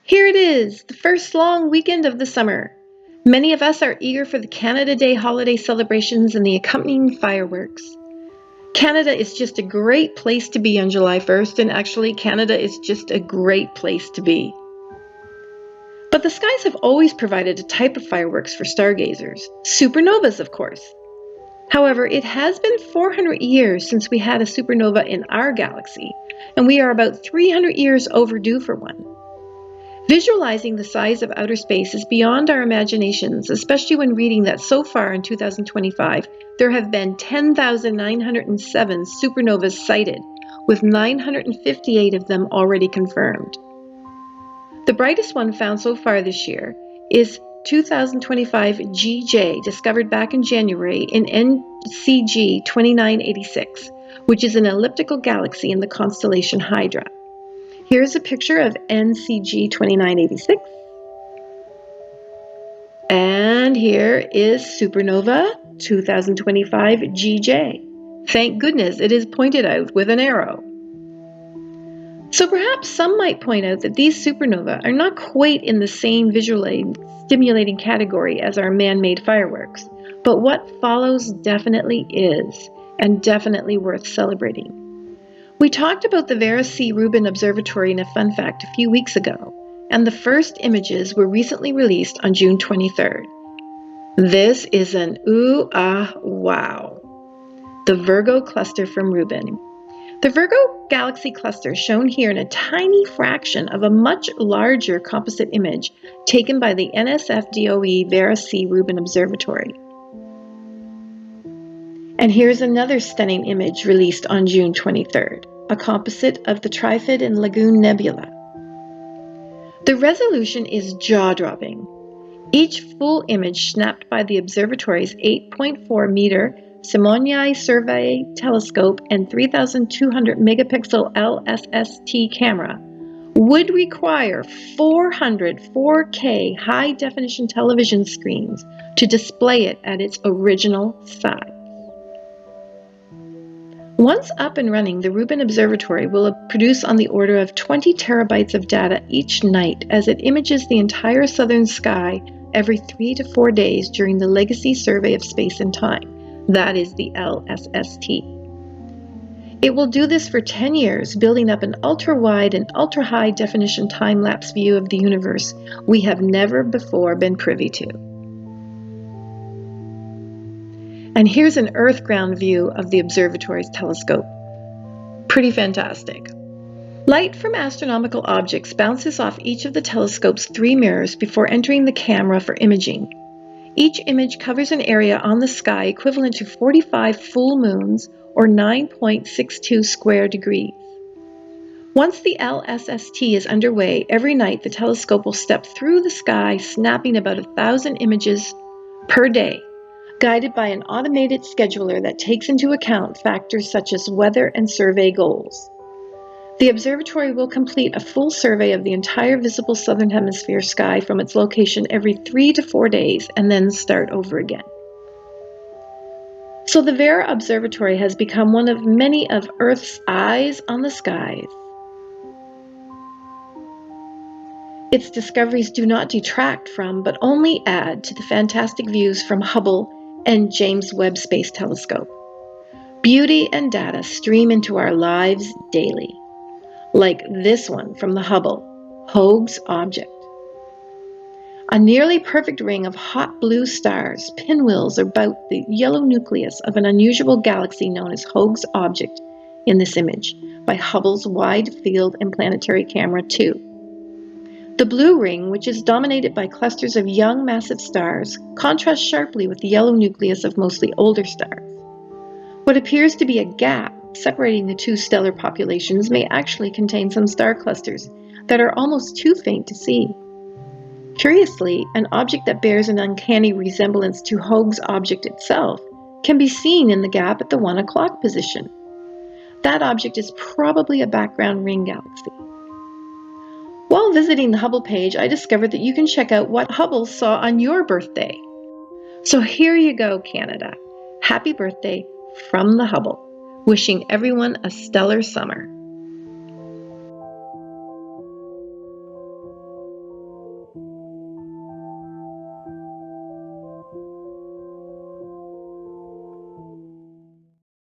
Here it is, the first long weekend of the summer. Many of us are eager for the Canada Day holiday celebrations and the accompanying fireworks. Canada is just a great place to be on July 1st, and actually Canada is just a great place to be. But the skies have always provided a type of fireworks for stargazers, supernovas of course. However, it has been 400 years since we had a supernova in our galaxy, and we are about 300 years overdue for one. Visualizing the size of outer space is beyond our imaginations, especially when reading that so far in 2025, there have been 10,907 supernovas sighted, with 958 of them already confirmed. The brightest one found so far this year is 2025 GJ, discovered back in January in NCG 2986, which is an elliptical galaxy in the constellation Hydra. Here's a picture of NCG 2986. And here is Supernova 2025 GJ. Thank goodness it is pointed out with an arrow. So perhaps some might point out that these supernovae are not quite in the same visually stimulating category as our man-made fireworks, but what follows definitely is, and definitely worth celebrating. We talked about the Vera C. Rubin Observatory in a fun fact a few weeks ago, and the first images were recently released on June 23rd. This is an wow. The Virgo cluster from Rubin. The Virgo galaxy cluster shown here in a tiny fraction of a much larger composite image taken by the NSF-DOE Vera C. Rubin Observatory. And here's another stunning image released on June 23rd, a composite of the Trifif and Lagoon Nebula. The resolution is jaw-dropping. Each full image snapped by the observatory's 8.4 meter Simonyi Survey telescope and 3,200 megapixel LSST camera would require 400 4K high-definition television screens to display it at its original size. Once up and running, the Rubin Observatory will produce on the order of 20 terabytes of data each night as it images the entire southern sky every 3 to 4 days during the Legacy Survey of Space and Time. That is the LSST. It will do this for 10 years, building up an ultra-wide and ultra-high definition time-lapse view of the universe we have never before been privy to. And here's an Earth-ground view of the observatory's telescope. Pretty fantastic. Light from astronomical objects bounces off each of the telescope's 3 mirrors before entering the camera for imaging. Each image covers an area on the sky equivalent to 45 full moons or 9.62 square degrees. Once the LSST is underway, every night the telescope will step through the sky, snapping about 1,000 images per day, guided by an automated scheduler that takes into account factors such as weather and survey goals. The observatory will complete a full survey of the entire visible southern hemisphere sky from its location every 3 to 4 days and then start over again. So the Vera Observatory has become one of many of Earth's eyes on the skies. Its discoveries do not detract from, but only add to the fantastic views from Hubble and James Webb Space Telescope. Beauty and data stream into our lives daily. Like this one from the Hubble, Hoag's object. A nearly perfect ring of hot blue stars, pinwheels about the yellow nucleus of an unusual galaxy known as Hoag's object in this image by Hubble's Wide Field and Planetary Camera 2. The blue ring, which is dominated by clusters of young massive stars, contrasts sharply with the yellow nucleus of mostly older stars. What appears to be a gap separating the two stellar populations may actually contain some star clusters that are almost too faint to see. Curiously, an object that bears an uncanny resemblance to Hoag's object itself can be seen in the gap at the 1 o'clock position. That object is probably a background ring galaxy. While visiting the Hubble page, I discovered that you can check out what Hubble saw on your birthday. So here you go, Canada. Happy birthday from the Hubble. Wishing everyone a stellar summer.